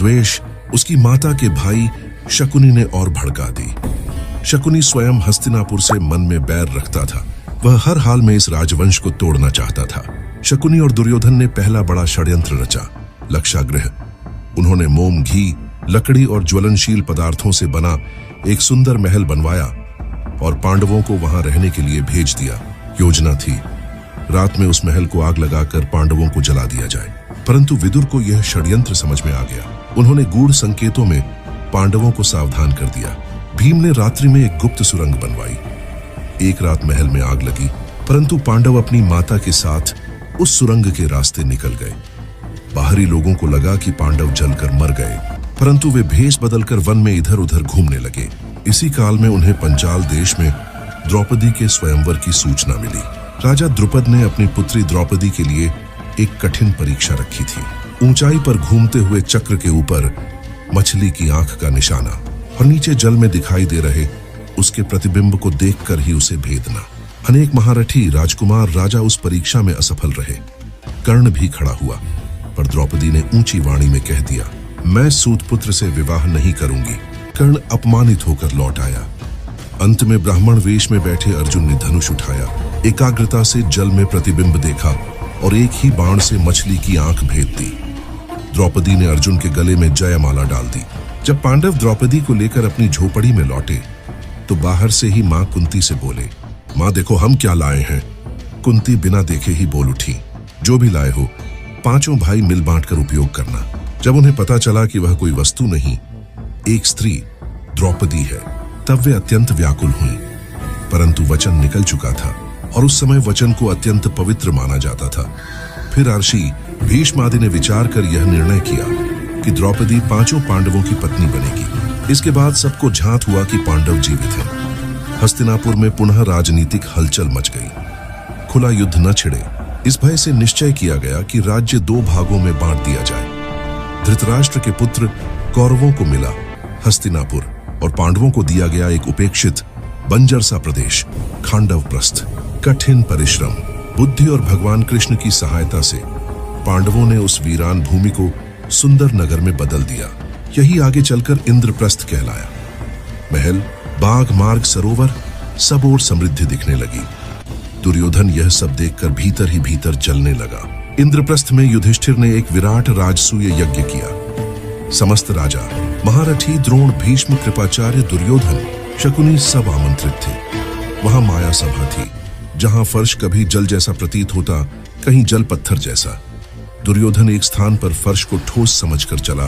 द्वेष उसकी माता के भाई शकुनी ने और भड़का दी। शकुनी स्वयं हस्तिनापुर से मन में बैर रखता था। वह हर हाल में इस राजवंश को तोड़ना चाहता था। शकुनी और दुर्योधन ने पहला बड़ा षड्यंत्र रचा, लक्षागृह। उन्होंने मोम, घी, लकड़ी और ज्वलनशील पदार्थों से बना एक सुंदर महल बनवाया और पांडवों को वहां रहने के लिए भेज दिया। योजना थी रात में उस महल को आग लगाकर पांडवों को जला दिया जाए, परंतु विदुर को यह षड्यंत्र समझ में आ गया। उन्होंने गूढ़ संकेतों में पांडवों को सावधान कर दिया। भीम ने रात्रि में एक गुप्त सुरंग बनवाई। एक रात महल में आग लगी, परंतु पांडव अपनी माता के साथ उस सुरंग के रास्ते निकल गए। बाहरी लोगों को लगा कि पांडव जलकर मर गए, परंतु वे भेष बदलकर वन में इधर उधर घूमने लगे। इसी काल में उन्हें पंचाल देश में द्रौपदी के स्वयंवर की सूचना मिली। राजा द्रुपद ने अपनी पुत्री द्रौपदी के लिए एक कठिन परीक्षा रखी थी। ऊंचाई पर घूमते हुए चक्र के ऊपर मछली की आंख का निशाना और नीचे जल में दिखाई दे रहे उसके प्रतिबिंब को देखकर ही उसे भेदना। अनेक महारथी राजकुमार राजा उस परीक्षा में असफल रहे। कर्ण भी खड़ा हुआ, पर द्रौपदी ने ऊंची वाणी में कह दिया, मैं सूतपुत्र से विवाह नहीं करूंगी। कर्ण अपमानित होकर लौट आया। अंत में ब्राह्मण वेश में बैठे अर्जुन ने धनुष उठाया, एकाग्रता से जल में प्रतिबिंब देखा और एक ही बाण से मछली की आंख भेद दी। द्रौपदी ने अर्जुन के गले में जयमाला डाल दी। जब पांडव द्रौपदी को लेकर अपनी झोपड़ी में लौटे तो बाहर से ही मां कुंती से बोले, मां देखो हम क्या लाए हैं। कुंती बिना देखे ही बोल उठी, जो भी लाए हो पांचों भाई मिल बांट कर उपयोग करना। जब उन्हें पता चला कि वह कोई वस्तु नहीं, एक स्त्री द्रौपदी है, तब वे अत्यंत व्याकुल हुई, परंतु वचन निकल चुका था और उस समय वचन को अत्यंत पवित्र माना जाता था। फिर अर्षि भीष्म आदि ने विचार कर यह निर्णय किया कि द्रौपदी पांचों पांडवों की पत्नी बनेगी। इसके बाद सबको झांत हुआ कि पांडव जीवित हैं। हस्तिनापुर में पुनः राजनीतिक हलचल मच गई। खुला युद्ध न छिड़े, इस भय से निश्चय किया गया कि राज्य दो भागों में बांट दिया जाए। धृतराष्ट्र के पुत्र कौरवों को मिला हस्तिनापुर और पांडवों को दिया गया एक उपेक्षित बंजर सा प्रदेश खांडवप्रस्थ। कठिन परिश्रम, बुद्धि और भगवान कृष्ण की सहायता से पांडवों ने उस वीरान भूमि को सुंदर नगर में बदल दिया। यही आगे चलकर इंद्रप्रस्थ कहलाया। महल, बाग, मार्ग, सरोवर, सब ओर समृद्धि दिखने लगी। दुर्योधन यह सब देखकर भीतर ही भीतर जलने लगा। इंद्रप्रस्थ में युधिष्ठिर ने एक विराट राजसूय यज्ञ किया। समस्त राजा, महारथी, द्रोण, भीष्म, कृपाचार्य, दुर्योधन, शकुनी सब आमंत्रित थे। वहां माया सभा थी, जहां फर्श कभी जल जैसा प्रतीत होता, कहीं जल पत्थर जैसा। दुर्योधन एक स्थान पर फर्श को ठोस समझकर चला